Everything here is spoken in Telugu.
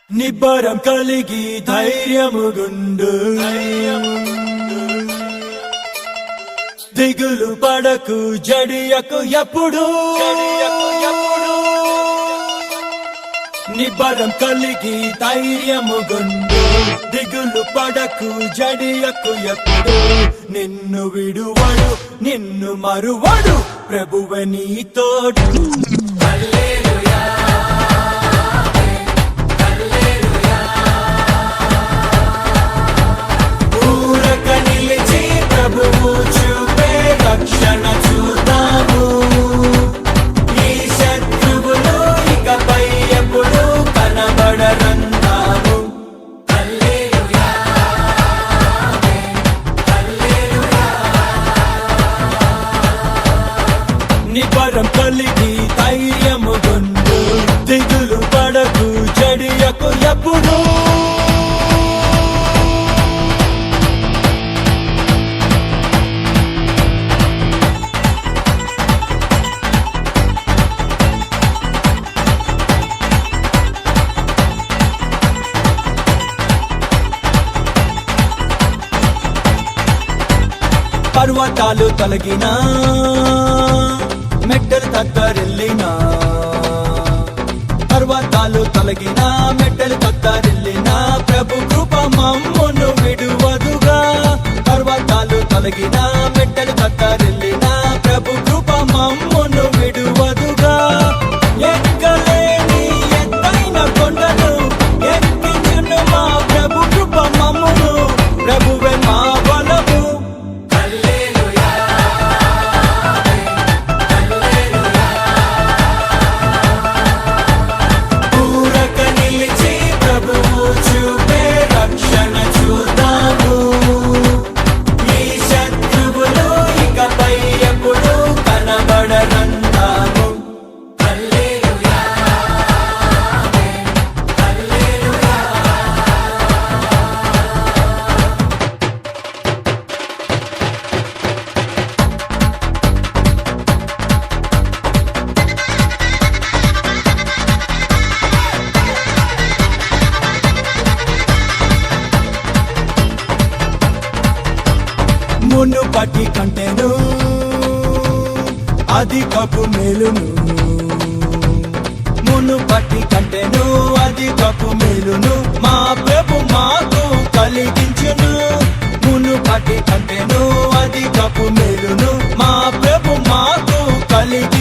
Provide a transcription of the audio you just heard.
నిబ్బరం కలిగి ధైర్యముగుండు దిగులు పడకు జడియకు ఎప్పుడు నిబ్బరం కలిగి ధైర్యముగుండు దిగులు పడకు జడియకు ఎప్పుడు నిన్ను విడువడు నిన్ను మరువడు ప్రభువే నీ తోడు ప్రభువు చూపే రక్షణ చూద్దాము ఈ శత్రువులు ఇకపై ఎప్పుడు కనబడరందాము హల్లెలూయా హల్లెలూయా నిబ్బరం కలిగి ధైర్యముగొండు దిగులు పడకు జడియకు ఎప్పుడు పర్వతాలు తొలగినా మెట్టలు తత్తరిల్లినా పర్వతాలు తొలగినా మెట్టలు తత్తరిల్లినా ప్రభు కృప మమ్మును విడువదుగా పర్వతాలు తొలగినా మెట్టలు తత్తరిల్లినా ప్రభు కృప మమ్మును విడువదుగా ఎక్కలేని ఎత్తైన కొండను ఎక్కించును మా ప్రభు కృప మమ్మును ప్రభువే మా బలము చూపే రక్షణ చూద్దాము ఈ శత్రువులు ఇకపై ఎప్పుడు కనబడరందాము హల్లెలూయా హల్లెలూయా మునుపటి కంటేను అధికపు మేలును మునుపటి కంటేను అధికపు మేలును మా ప్రభు మాకు కలిగించును మునుపటి కంటేను అధికపు మేలును మా ప్రభు మాకు కలిగి